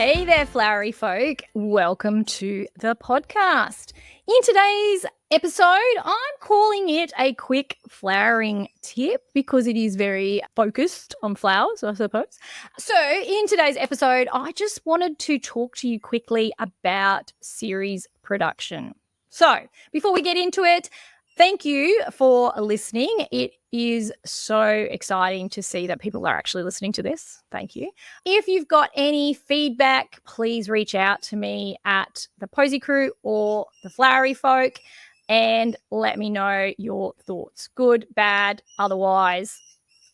Hey there, flowery folk. Welcome to the podcast. In today's episode, I'm calling it a quick flowering tip because it is very focused on flowers, I suppose. So in today's episode, I just wanted to talk to you quickly about series production. So before we get into it, thank you for listening. It is so exciting to see that people are actually listening to this. Thank you. If you've got any feedback, please reach out to me at the Posy Crew or the Flowery Folk and let me know your thoughts. Good, bad, otherwise,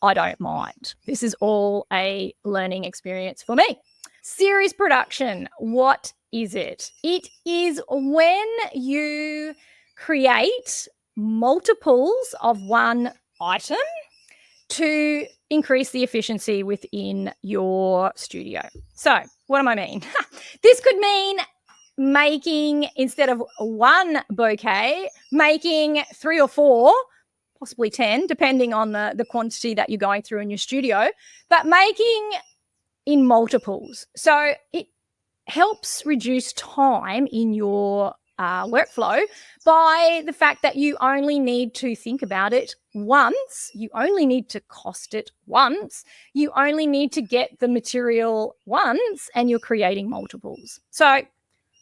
I don't mind. This is all a learning experience for me. Series production, what is it? It is when you create multiples of one item to increase the efficiency within your studio. So what do I mean? This could mean making, instead of one bouquet, making 3 or 4, possibly 10, depending on the quantity that you're going through in your studio, but making in multiples. So it helps reduce time in your workflow by the fact that you only need to think about it once, you only need to cost it once, you only need to get the material once, and you're creating multiples. So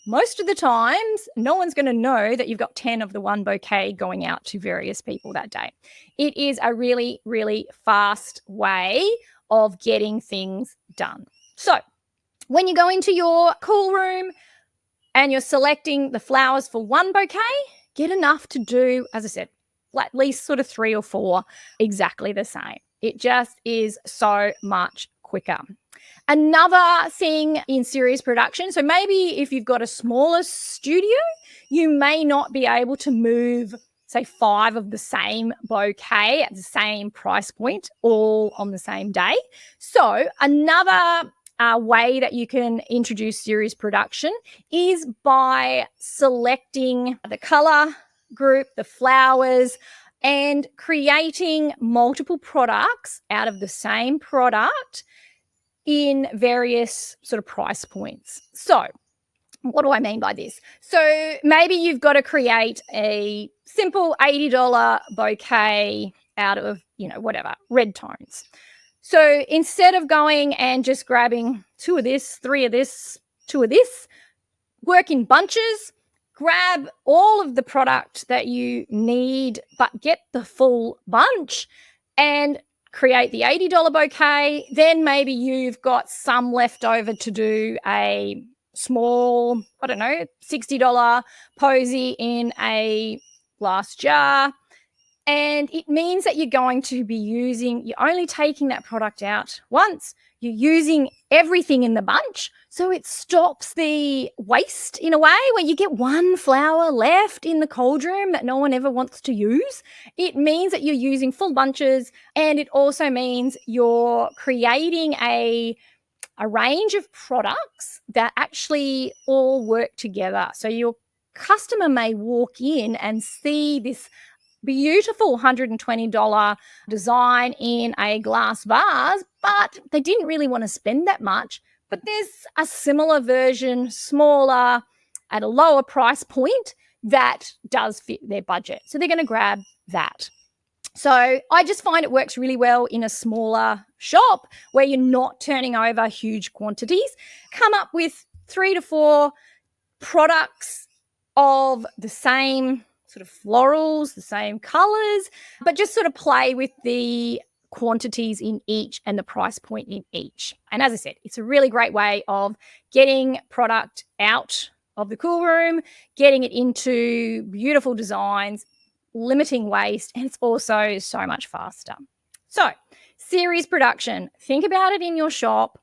most of the times, no one's going to know that you've got 10 of the one bouquet going out to various people that day. It is a really, really fast way of getting things done. So when you go into your cool room and you're selecting the flowers for one bouquet, get enough to do, as I said, at least sort of 3 or 4 exactly the same. It just is so much quicker. Another thing in series production, so maybe if you've got a smaller studio, you may not be able to move, say, 5 of the same bouquet at the same price point all on the same day. So another way that you can introduce series production is by selecting the color group, the flowers, and creating multiple products out of the same product in various sort of price points. So what do I mean by this? So maybe you've got to create a simple $80 bouquet out of, whatever, red tones. So instead of going and just grabbing 2 of this, 3 of this, 2 of this, work in bunches, grab all of the product that you need, but get the full bunch and create the $80 bouquet. Then maybe you've got some left over to do a small, $60 posy in a glass jar. And it means that you're going to be you're only taking that product out once. You're using everything in the bunch. So it stops the waste in a way where you get one flower left in the cold room that no one ever wants to use. It means that you're using full bunches, and it also means you're creating a range of products that actually all work together. So your customer may walk in and see this beautiful $120 design in a glass vase, but they didn't really want to spend that much. But there's a similar version, smaller, at a lower price point that does fit their budget. So they're going to grab that. So I just find it works really well in a smaller shop where you're not turning over huge quantities. Come up with 3 to 4 products of the same sort of florals, the same colors, but just sort of play with the quantities in each and the price point in each. And as I said, it's a really great way of getting product out of the cool room, getting it into beautiful designs, limiting waste, and it's also so much faster. So, series production, think about it in your shop.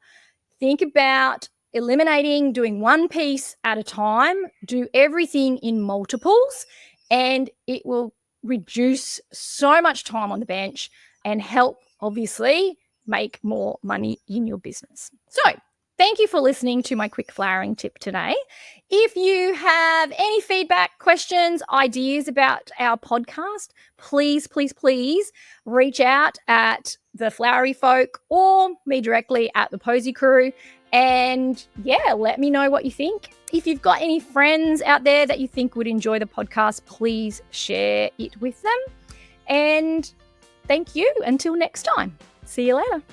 Think about eliminating doing one piece at a time. Do everything in multiples, and it will reduce so much time on the bench and help, obviously, make more money in your business. So thank you for listening to my quick flowering tip today. If you have any feedback, questions, ideas about our podcast, please reach out at the Flowery Folk or me directly at the Posy Crew. And yeah, let me know what you think. If you've got any friends out there that you think would enjoy the podcast, please share it with them. And thank you. Until next time. See you later.